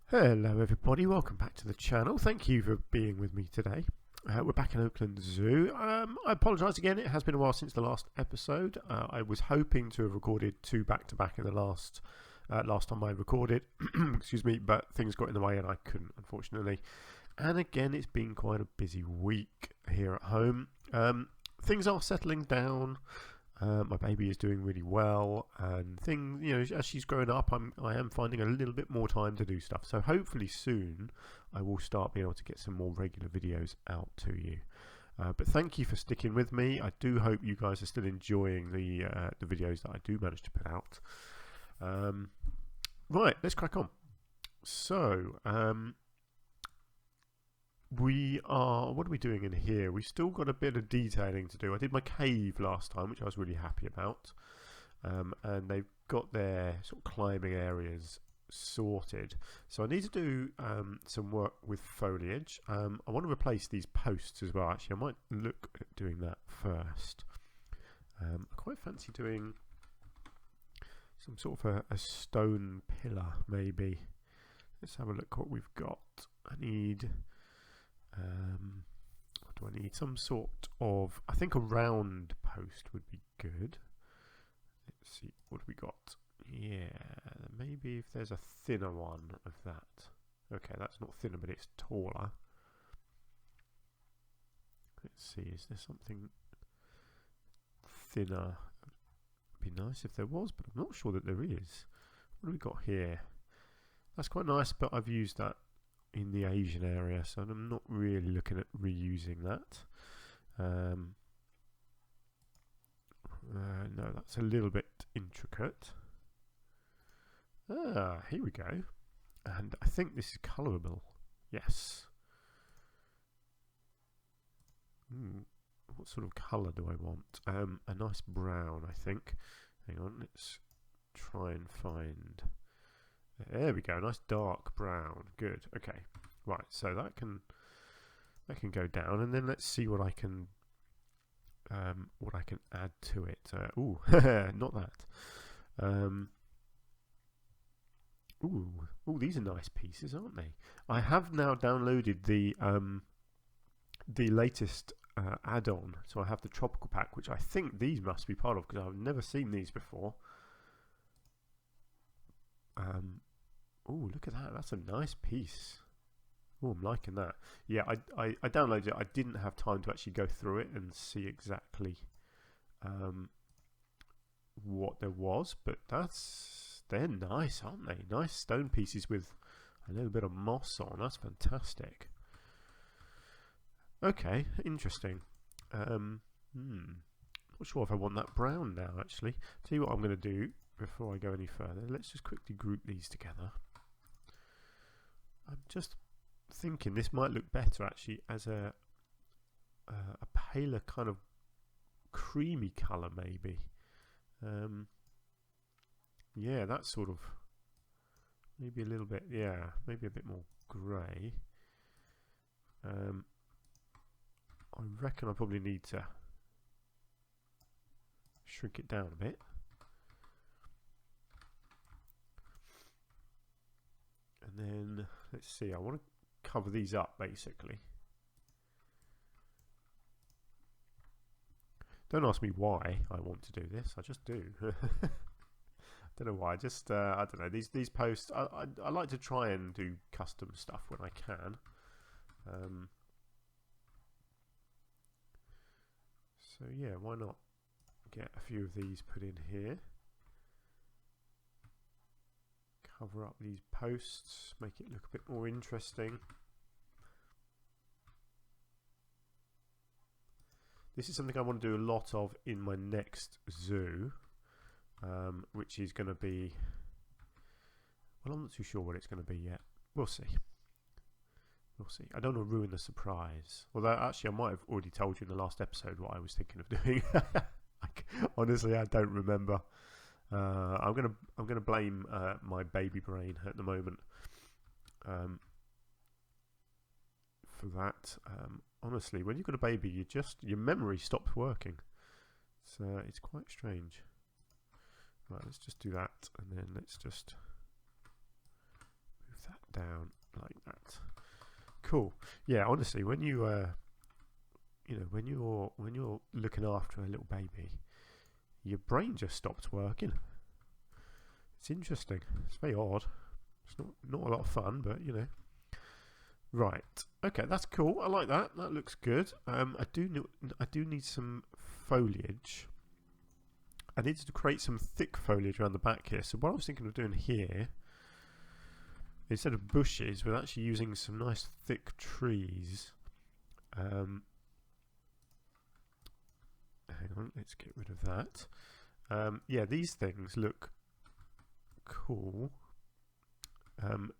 Hello everybody, welcome back to the channel. Thank you for being with me today. We're back in Oakland Zoo. I apologise again, it has been a while since the last episode. I was hoping to have recorded two back-to-back in the last time I recorded, excuse me, but things got in the way and I couldn't, unfortunately. And again, it's been quite a busy week here at home. Things are settling down. My baby is doing really well, and things, as she's growing up, I am finding a little bit more time to do stuff. So hopefully soon I will start being able to get some more regular videos out to you. But thank you for sticking with me. I do hope you guys are still enjoying the videos that I do manage to put out. Right, let's crack on. So what are we doing in here? We've still got a bit of detailing to do. I did my cave last time, which I was really happy about, and they've got their sort of climbing areas sorted. So I need to do some work with foliage. I want to replace these posts as well. Actually, I might look at doing that first. I quite fancy doing some sort of a stone pillar, maybe. Let's have a look what we've got. I need what do I need? Some sort of, I think a round post would be good. Let's see, what have we got? Yeah, maybe if there's a thinner one of that. Okay, that's not thinner, but it's taller. Let's see, is there something thinner? It'd be nice if there was, but I'm not sure that there is. What do we got here? That's quite nice, but I've used that in the Asian area, so I'm not really looking at reusing that. No, that's a little bit intricate. Here we go. And I think this is colourable. Yes. What sort of colour do I want? A nice brown, I think. Hang on, let's try and find... There we go, nice dark brown. Good. Okay. Right. So that can go down, and then let's see what I can add to it. Ooh, not that. Ooh, these are nice pieces, aren't they? I have now downloaded the latest add-on, so I have the tropical pack, which I think these must be part of because I've never seen these before. Oh, look at that. That's a nice piece. Oh, I'm liking that. Yeah, I downloaded it. I didn't have time to actually go through it and see exactly what there was, but they're nice, aren't they? Nice stone pieces with a little bit of moss on. That's fantastic. Okay, interesting. Not sure if I want that brown now, actually. Tell you what I'm going to do before I go any further. Let's just quickly group these together. I'm just thinking this might look better actually as a paler kind of creamy colour, maybe. Yeah, that's sort of maybe a little bit. Yeah, maybe a bit more grey. I reckon I probably need to shrink it down a bit. And then, let's see, I want to cover these up, basically. Don't ask me why I want to do this, I just do. I don't know why, just, I don't know, these posts, I like to try and do custom stuff when I can. So yeah, why not get a few of these put in here. Cover up these posts, make it look a bit more interesting. This is something I want to do a lot of in my next zoo, which is going to be, well, I'm not too sure what it's going to be yet. We'll see. We'll see. I don't want to ruin the surprise. Although, actually, I might have already told you in the last episode what I was thinking of doing. Honestly, I don't remember. I'm gonna blame my baby brain at the moment for that. Honestly, when you've got a baby, your memory stops working. It's quite strange. Right, let's just do that, and then let's just move move that down like that. Cool. Yeah, honestly, when you when you're looking after a little baby, your brain just stops working. It's interesting. It's very odd. It's not a lot of fun, but Right. Okay, that's cool. I like that. That looks good. I do need some foliage. I need to create some thick foliage around the back here. So what I was thinking of doing here, instead of bushes, we're actually using some nice thick trees. Hang on, let's get rid of that. Yeah, these things look cool.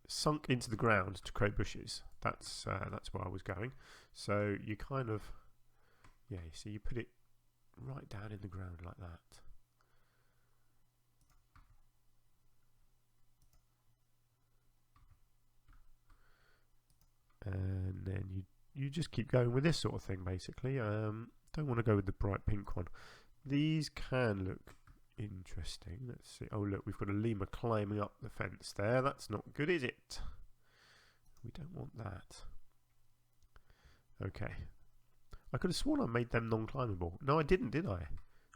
Sunk into the ground to create bushes. That's where I was going. So you kind of, yeah, you see, you put it right down in the ground like that. And then you just keep going with this sort of thing, basically. Don't want to go with the bright pink one. These can look interesting. Let's see. Oh, look, we've got a lemur climbing up the fence there. That's not good, is it? We don't want that. Okay. I could have sworn I made them non-climbable. No, I didn't, did I?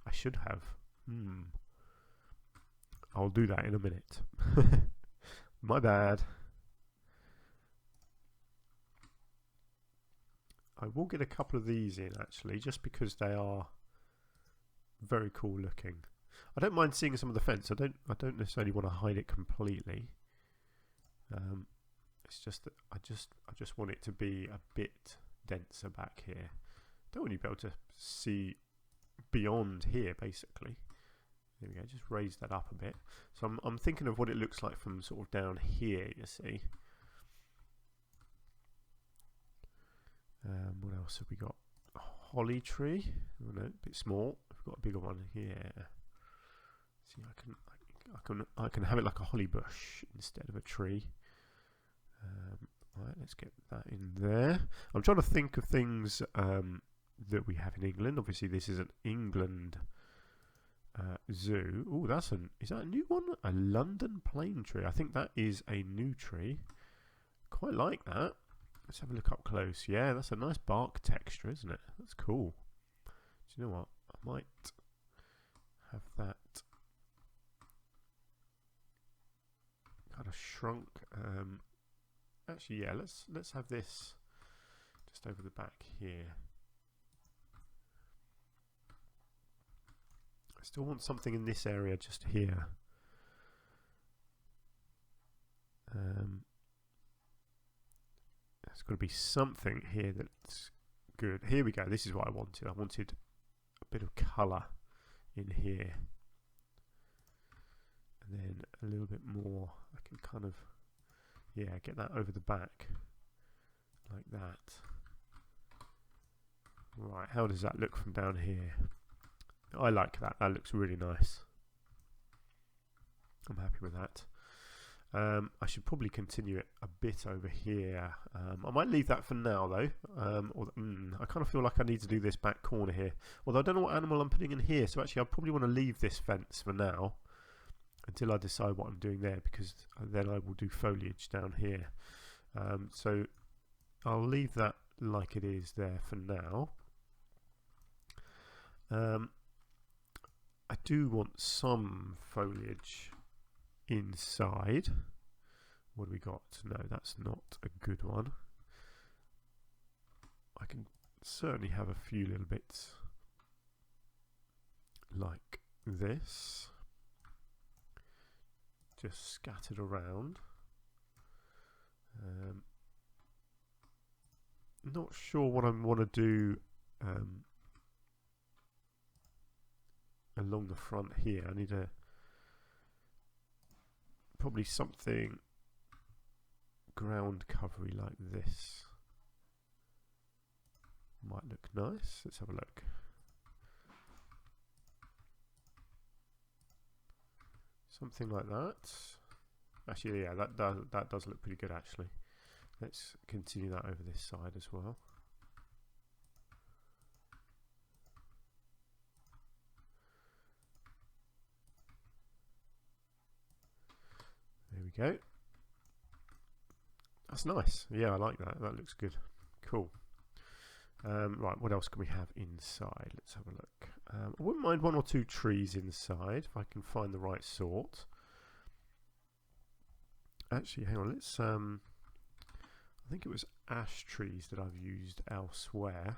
I should have. I'll do that in a minute. My bad. I will get a couple of these in, actually, just because they are very cool looking. I don't mind seeing some of the fence. I don't necessarily want to hide it completely. It's just that I just want it to be a bit denser back here. Don't want you to be able to see beyond here, basically. There we go. Just raise that up a bit. So I'm thinking of what it looks like from sort of down here. You see. What else have we got? A holly tree. Oh, no, a bit small. We've got a bigger one here. See, I can have it like a holly bush instead of a tree. Right, let's get that in there. I'm trying to think of things that we have in England. Obviously, this is an England zoo. Oh, is that a new one? A London plane tree. I think that is a new tree. Quite like that. Let's have a look up close. Yeah, that's a nice bark texture, isn't it? That's cool. Do you know what? I might have that kind of shrunk. Actually, yeah, let's have this just over the back here. I still want something in this area just here. There's got to be something here that's good. Here we go. This is what I wanted. I wanted a bit of colour in here. And then a little bit more. I can kind of, yeah, get that over the back. Like that. Right, how does that look from down here? I like that. That looks really nice. I'm happy with that. I should probably continue it a bit over here. I might leave that for now though. I kind of feel like I need to do this back corner here. Although I don't know what animal I'm putting in here, so actually I probably want to leave this fence for now until I decide what I'm doing there, because then I will do foliage down here. So I'll leave that like it is there for now. I do want some foliage inside. What do we got? No, that's not a good one. I can certainly have a few little bits like this, just scattered around. Not sure what I want to do along the front here. I need probably something ground covery like this. Might look nice. Let's have a look. Something like that. Actually, yeah, that does look pretty good actually. Let's continue that over this side as well. There we go. That's nice. Yeah, I like that. That looks good. Cool. Right, what else can we have inside? Let's have a look. I wouldn't mind 1 or 2 trees inside if I can find the right sort. Actually, hang on. Let's. I think it was ash trees that I've used elsewhere.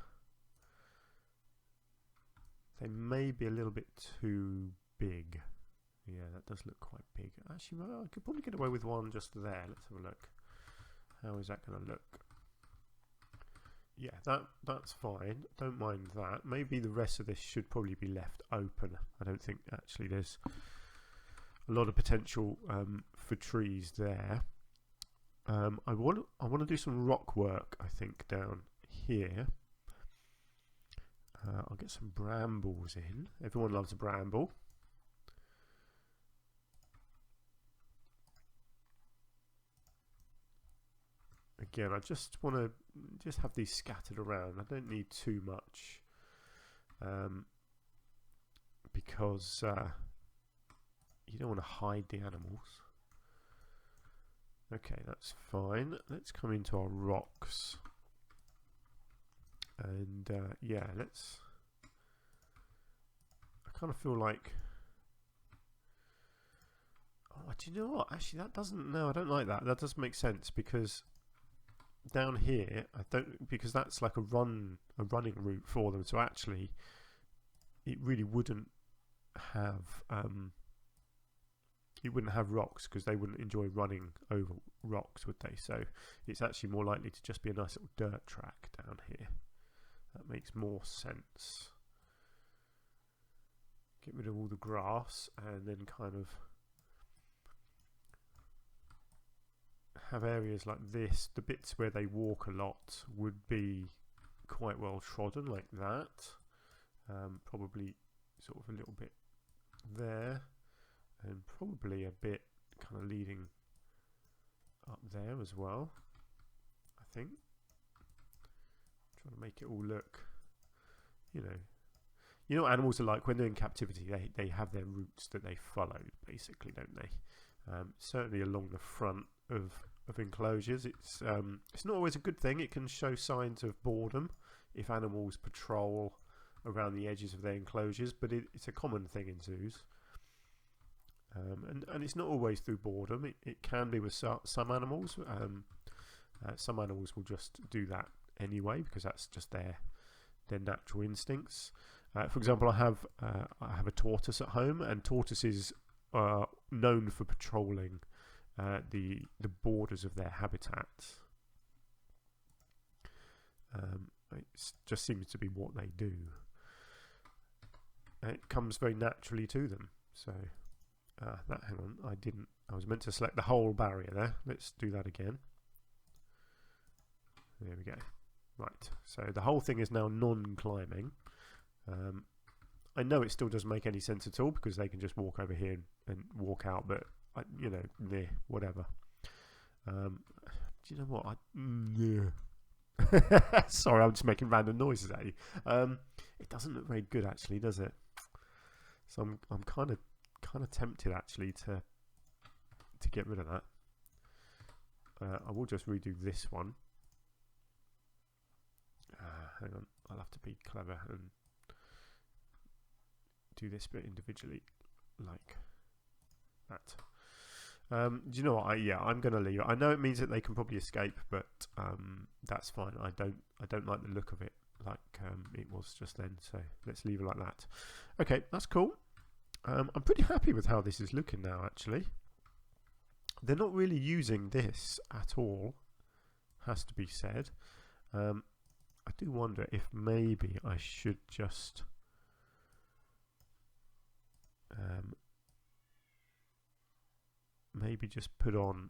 They may be a little bit too big. Yeah, that does look quite big. Actually, well, I could probably get away with one just there. Let's have a look. How is that going to look? Yeah, that's fine. Don't mind that. Maybe the rest of this should probably be left open. I don't think actually there's a lot of potential for trees there. I want to do some rock work, I think, down here. I'll get some brambles in. Everyone loves a bramble. Again, I just want to have these scattered around. I don't need too much because you don't want to hide the animals. Okay, that's fine. Let's come into our rocks. And yeah, let's... I kind of feel like... Oh, do you know what? Actually, that doesn't... No, I don't like that. That doesn't make sense because down here, I don't... Because that's like a running route for them. So actually, it really wouldn't have... you wouldn't have rocks because they wouldn't enjoy running over rocks, would they? So it's actually more likely to just be a nice little dirt track down here. That makes more sense. Get rid of all the grass and then kind of have areas like this. The bits where they walk a lot would be quite well trodden like that. Probably sort of a little bit there. And probably a bit kind of leading up there as well, I think. Trying to make it all look, you know what animals are like when they're in captivity. They have their routes that they follow, basically, don't they? Certainly along the front of enclosures. It's not always a good thing. It can show signs of boredom if animals patrol around the edges of their enclosures, but it's a common thing in zoos. And it's not always through boredom. It can be with some animals. Some animals will just do that anyway because that's just their natural instincts. For example, I have a tortoise at home, and tortoises are known for patrolling the borders of their habitat. It just seems to be what they do. It comes very naturally to them. So. Hang on, I was meant to select the whole barrier there. Let's do that again. There we go. Right, so the whole thing is now non-climbing. I know it still doesn't make any sense at all because they can just walk over here and walk out, but you know, whatever. Do you know what? Sorry, I'm just making random noises at you. It doesn't look very good, actually, does it? So I'm kind of tempted actually to get rid of that. I will just redo this one. Hang on, I'll have to be clever and do this bit individually like that. Do you know what? I'm going to leave it. I know it means that they can probably escape, but that's fine. I don't like the look of it like it was just then. So let's leave it like that. Okay, that's cool. I'm pretty happy with how this is looking now, actually. They're not really using this at all, has to be said. I do wonder if maybe I should just maybe just put on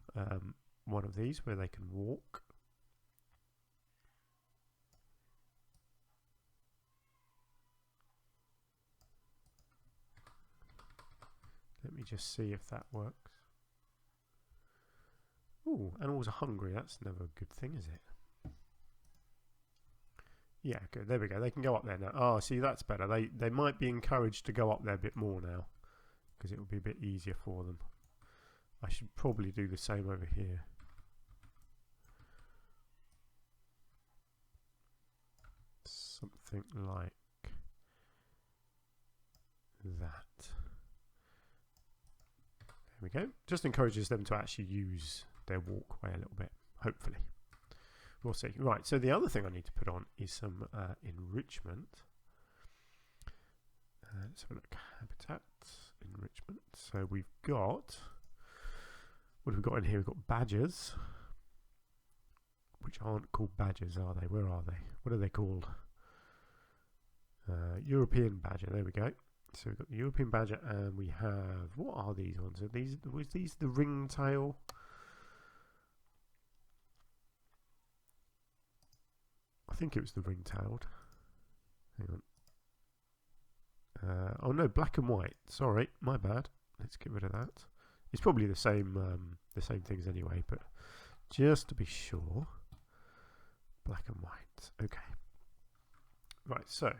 one of these where they can walk. Let me just see if that works. Ooh, animals are hungry. That's never a good thing, is it? Yeah, good. There we go. They can go up there now. Oh, see, that's better. They might be encouraged to go up there a bit more now because it will be a bit easier for them. I should probably do the same over here. something like that. There we go. Just encourages them to actually use their walkway a little bit, hopefully. We'll see. Right, so the other thing I need to put on is some enrichment. Let's have a look. Habitat, enrichment. So we've got, what have we got in here? We've got badgers, which aren't called badgers, are they? Where are they? What are they called? European badger. There we go. So we've got the European badger, and we have, what are these ones? Are these, was these the ringtail? I think it was the ring-tailed. Hang on. Oh no, black and white. Sorry, my bad. Let's get rid of that. It's probably the same things anyway, but just to be sure, black and white. Okay. Right. So,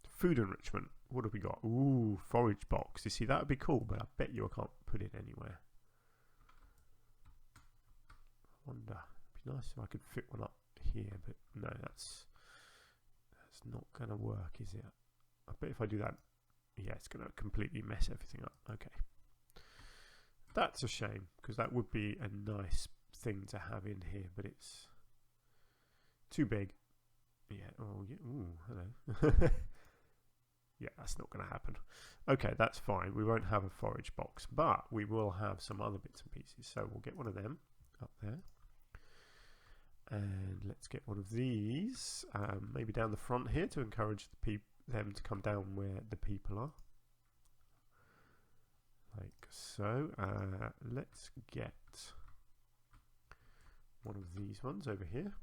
food enrichment. What have we got? Ooh, forage box. You see, that would be cool, but I bet you I can't put it anywhere. I wonder. It'd be nice if I could fit one up here, but no, that's not gonna work, is it? I bet if I do that, yeah, it's gonna completely mess everything up. Okay, that's a shame, because that would be a nice thing to have in here, but it's too big. Yeah. Oh yeah. Ooh, hello. Yeah, that's not going to happen. Okay, that's fine. We won't have a forage box, but we will have some other bits and pieces. So we'll get one of them up there. And let's get one of these, maybe down the front here, to encourage them to come down where the people are. Like so. Let's get one of these ones over here.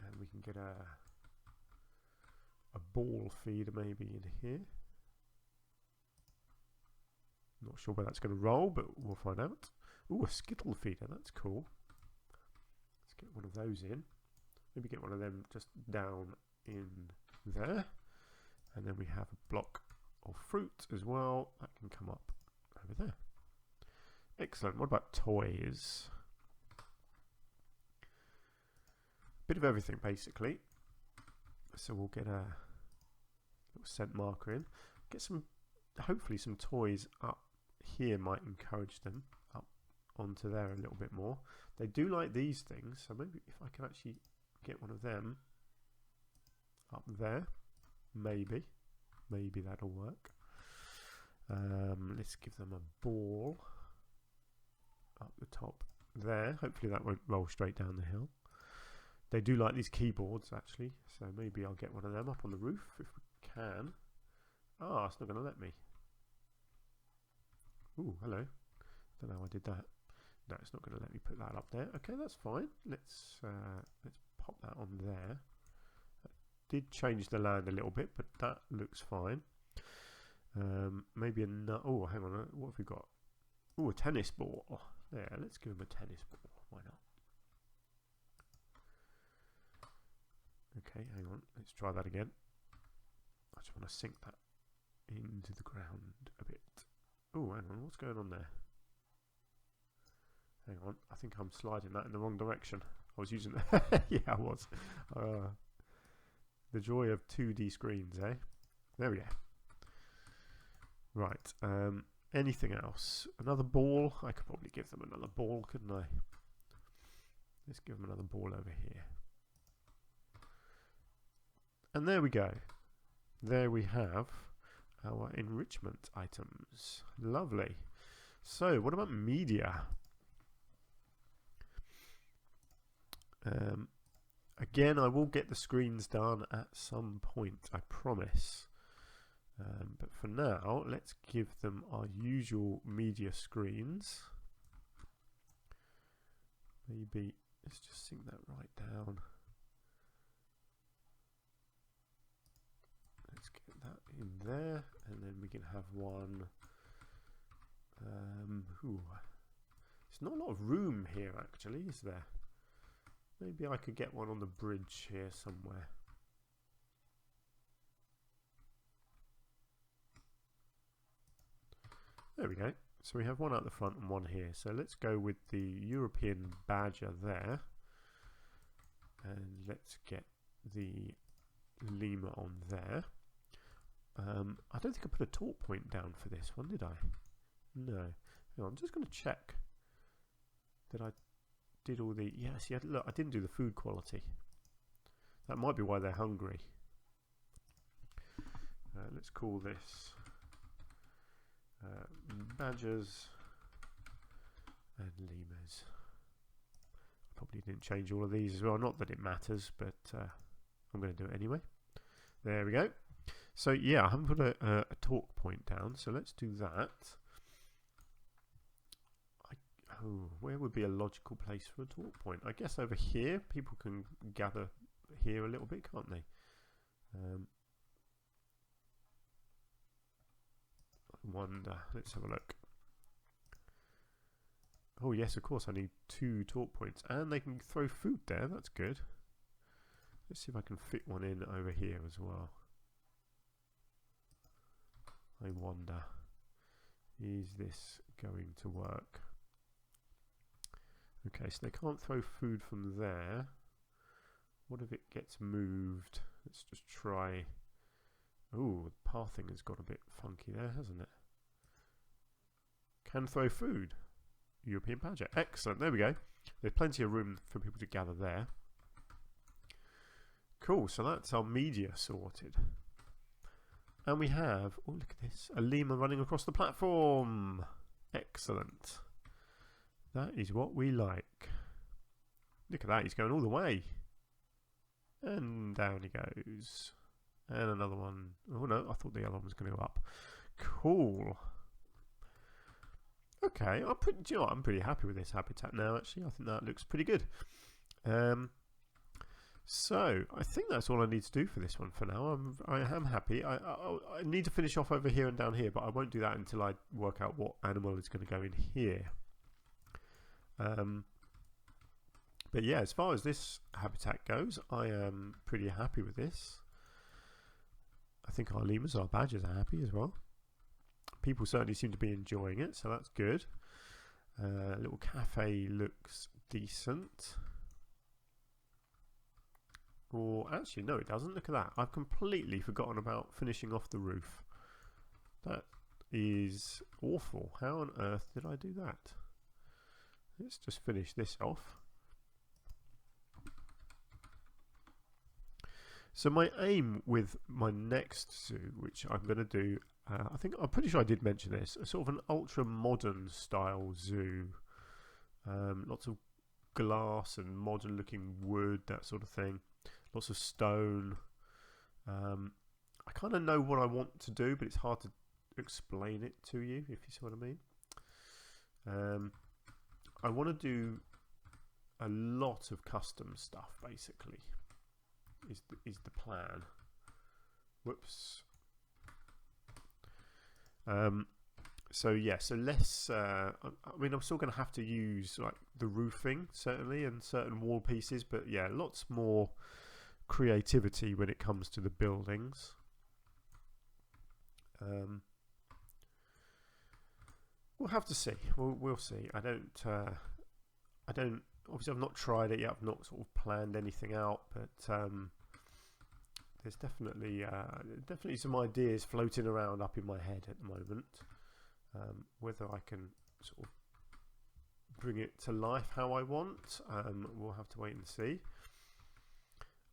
And we can get a ball feeder maybe in here. Not sure where that's going to roll, but we'll find out. Ooh, a skittle feeder, that's cool. Let's get one of those in. Maybe get one of them just down in there. And then we have a block of fruit as well. That can come up over there. Excellent. What about toys? Bit of everything basically. So we'll get a little scent marker in. Get some, hopefully some toys up here might encourage them up onto there a little bit more. They do like these things, so maybe if I can actually get one of them up there, maybe that'll work. Let's give them a ball up the top there. Hopefully that won't roll straight down the hill. They do like these keyboards actually, so maybe I'll get one of them up on the roof if we can. Ah, it's not going to let me. Ooh, hello. Don't know how I did that. No, it's not going to let me put that up there. Okay, that's fine. Let's pop that on there. That did change the land a little bit, but that looks fine. Maybe another. Oh, hang on. What have we got? Oh, a tennis ball. There, let's give him a tennis ball. Why not? Okay, hang on. Let's try that again. I just want to sink that into the ground a bit. Oh, hang on. What's going on there? Hang on. I think I'm sliding that in the wrong direction. I was using that. Yeah, I was. The joy of 2D screens, eh? There we go. Right. Anything else? Another ball? I could probably give them another ball, couldn't I? Let's give them another ball over here. And there we go. There we have our enrichment items. Lovely. So, what about media? Again, I will get the screens done at some point, I promise. But for now, let's give them our usual media screens. Maybe, let's just sink that right down. Let's get that in there, and then we can have one. There's not a lot of room here, actually, is there? Maybe I could get one on the bridge here somewhere. There we go. So we have one at the front and one here. So let's go with the European badger there. And let's get the lemur on there. I don't think I put a torque point down for this one, did I? No. I'm just going to check that I did all the... Yeah, see, look, I didn't do the food quality. That might be why they're hungry. Let's call this badgers and lemurs. Probably didn't change all of these as well. Not that it matters, but I'm going to do it anyway. There we go. So yeah, I haven't put a torque point down, so let's do that. Where would be a logical place for a torque point? I guess over here, people can gather here a little bit, can't they? I wonder. Let's have a look. Oh yes, of course I need 2 torque points, and they can throw food there. That's good. Let's see if I can fit one in over here as well. I wonder, is this going to work? Okay, so they can't throw food from there. What if it gets moved? Let's just try. Oh, the pathing has got a bit funky there, hasn't it? Can throw food. European badger. Excellent, there we go. There's plenty of room for people to gather there. Cool, so that's our media sorted. And we have, oh look at this, a lemur running across the platform. Excellent. That is what we like. Look at that, he's going all the way. And down he goes. And another one. Oh no, I thought the other one was going to go up. Cool. Okay, do you know what? I'm pretty happy with this habitat now, actually. I think that looks pretty good. So, I think that's all I need to do for this one for now. I am happy. I need to finish off over here and down here, but I won't do that until I work out what animal is going to go in here. But yeah, as far as this habitat goes, I am pretty happy with this. I think our lemurs, our badgers are happy as well. People certainly seem to be enjoying it, so that's good. Little cafe looks decent. Or actually, no, it doesn't. Look at that. I've completely forgotten about finishing off the roof. That is awful. How on earth did I do that? Let's just finish this off. So my aim with my next zoo, which I'm going to do, I'm pretty sure I did mention this, a sort of an ultra modern style zoo. Lots of glass and modern looking wood, that sort of thing. Lots of stone. I kind of know what I want to do, but it's hard to explain it to you, if you see what I mean. I want to do a lot of custom stuff, basically, is the plan. Whoops. So yeah, so less. I mean, I'm still going to have to use like the roofing certainly and certain wall pieces, but yeah, lots more creativity when it comes to the buildings. We'll have to see. We'll see. I don't. Obviously, I've not tried it yet. I've not sort of planned anything out, but there's definitely some ideas floating around up in my head at the moment. Whether I can sort of bring it to life how I want, we'll have to wait and see.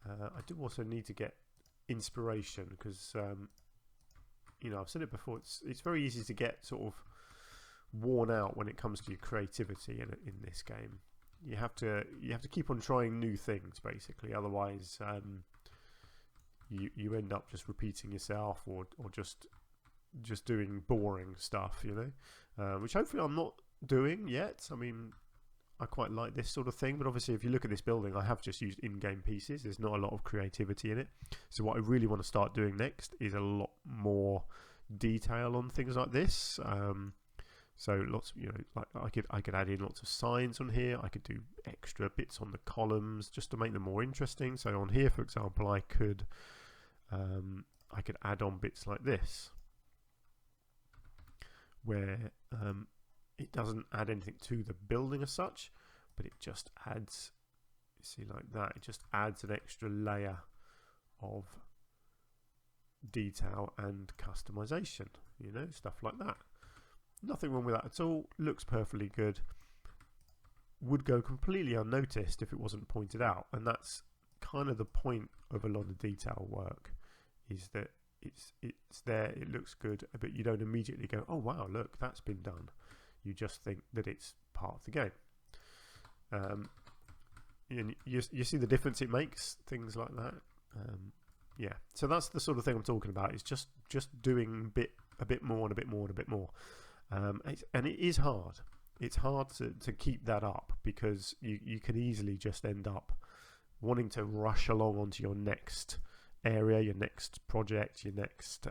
I do also need to get inspiration because, you know, I've said it before. It's very easy to get sort of worn out when it comes to your creativity in this game. You have to keep on trying new things, basically. Otherwise, you end up just repeating yourself or just doing boring stuff, you know, which hopefully I'm not doing yet. I mean, I quite like this sort of thing, but obviously if you look at this building, I have just used in-game pieces. There's not a lot of creativity in it. So what I really want to start doing next is a lot more detail on things like this. So lots, you know, like I could add in lots of signs on here. I could do extra bits on the columns just to make them more interesting. So on here, for example, I could add on bits like this, where it doesn't add anything to the building as such, but it just adds see, like that, it just adds an extra layer of detail and customization, you know, stuff like that. Nothing wrong with that at all. Looks perfectly good. Would go completely unnoticed if it wasn't pointed out, and that's kind of the point of a lot of detail work, is that it's there, it looks good, but you don't immediately go, oh wow, look, that's been done. You just think that it's part of the game. And you see the difference it makes, things like that. Yeah, so that's the sort of thing I'm talking about. Is just doing a bit more and a bit more and a bit more, and it is hard. It's hard to keep that up, because you can easily just end up wanting to rush along onto your next area, your next project, your next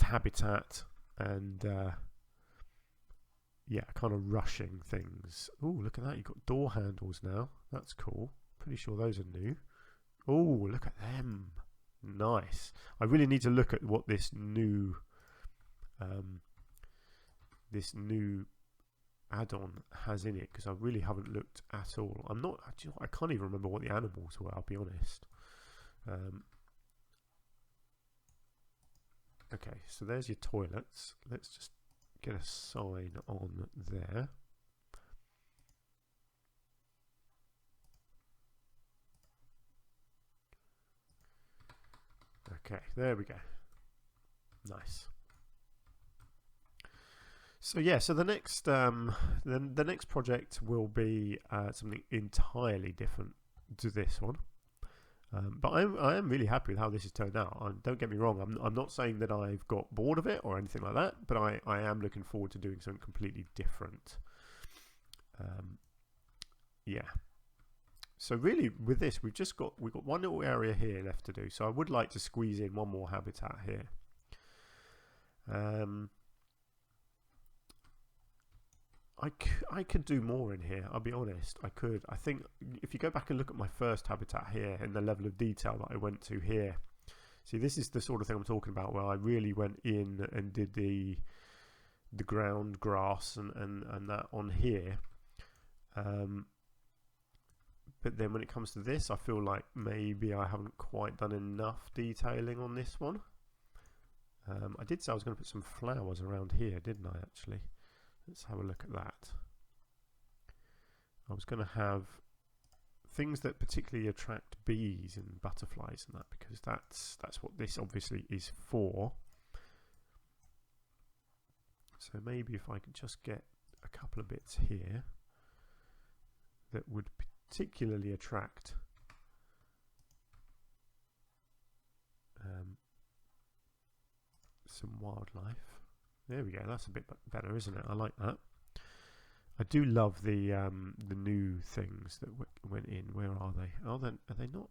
habitat, and yeah, kind of rushing things. Oh, look at that! You've got door handles now. That's cool. Pretty sure those are new. Oh, look at them! Nice. I really need to look at what this new add-on has in it, because I really haven't looked at all. I can't even remember what the animals were, I'll be honest. Okay, so there's your toilets. Let's just get a sign on there. Okay, there we go. Nice. So yeah, so the next the next project will be something entirely different to this one, but I am really happy with how this has turned out. Don't get me wrong, I'm not saying that I've got bored of it or anything like that, but I am looking forward to doing something completely different. Yeah. So really, with this, we've got one little area here left to do. So I would like to squeeze in one more habitat here. I could do more in here, I'll be honest. I could. I think if you go back and look at my first habitat here and the level of detail that I went to here, see, this is the sort of thing I'm talking about, where I really went in and did the ground grass and that on here. But then when it comes to this, I feel like maybe I haven't quite done enough detailing on this one. I did say I was going to put some flowers around here, didn't I, actually? Let's have a look at that. I was going to have things that particularly attract bees and butterflies and that, because that's what this obviously is for. So maybe if I could just get a couple of bits here that would particularly attract some wildlife. There we go. That's a bit better, isn't it? I like that. I do love the new things that went in. Where are they? Are they not?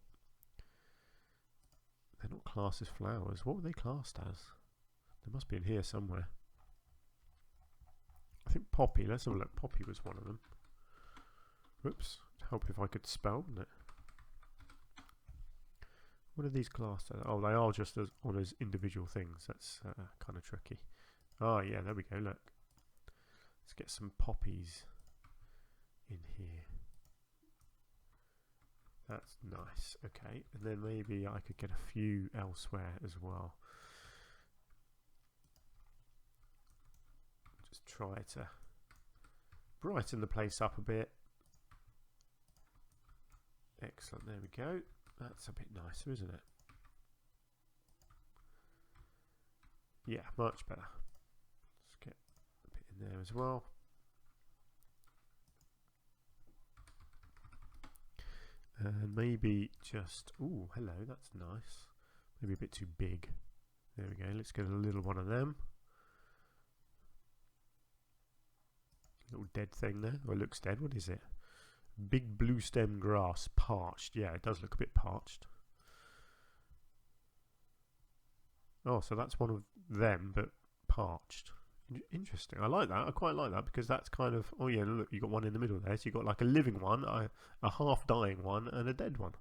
They're not classed as flowers. What were they classed as? They must be in here somewhere. I think poppy. Let's have a look. Poppy was one of them. Whoops. Help if I could spell, wouldn't it? What are these classed as? Oh, they are just as individual things. That's kind of tricky. Oh yeah, there we go, look. Let's get some poppies in here. That's nice, okay. And then maybe I could get a few elsewhere as well. Just try to brighten the place up a bit. Excellent, there we go. That's a bit nicer, isn't it? Yeah, much better. In there as well. And maybe just, oh hello, that's nice. Maybe a bit too big. There we go. Let's get a little one of them. Little dead thing there. Oh, it looks dead. What is it? Big blue stem grass, parched. Yeah, it does look a bit parched. Oh, so that's one of them, but parched. Interesting. I like that. I quite like that, because that's kind of, oh yeah, look, you got one in the middle there. So you got like a living one, a half dying one, and a dead one.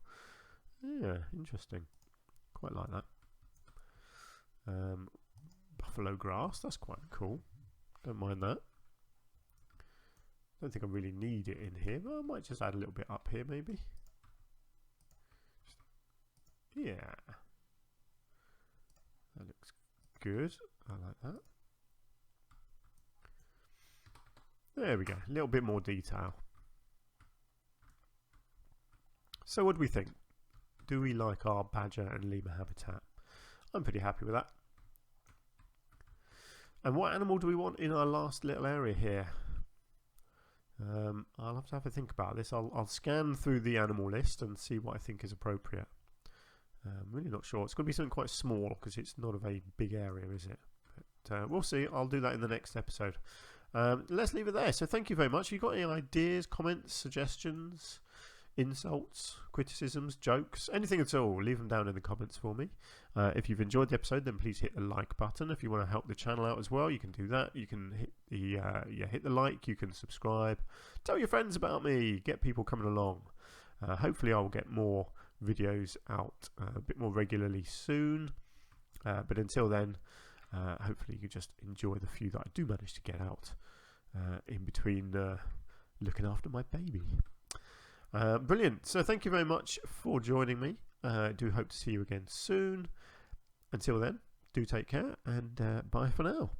Yeah, interesting. Quite like that. Buffalo grass. That's quite cool. Don't mind that. don't think I really need it in here, but I might just add a little bit up here maybe. Yeah, that looks good. I like that. There we go, a little bit more detail. So what do we think? Do we like our badger and lemur habitat? I'm pretty happy with that. And what animal do we want in our last little area here? I'll have a think about this. I'll scan through the animal list and see what I think is appropriate. I'm really not sure. It's going to be something quite small because it's not a very big area, is it? But we'll see. I'll do that in the next episode. Let's leave it there. So thank you very much. If you've got any ideas, comments, suggestions, insults, criticisms, jokes, anything at all, leave them down in the comments for me. If you've enjoyed the episode, then please hit the like button. If you want to help the channel out as well, you can do that. You can hit the like, you can subscribe, tell your friends about me, get people coming along. Hopefully I'll get more videos out a bit more regularly soon, but until then, hopefully you just enjoy the few that I do manage to get out in between looking after my baby. Brilliant. So thank you very much for joining me. I do hope to see you again soon. Until then, do take care and bye for now.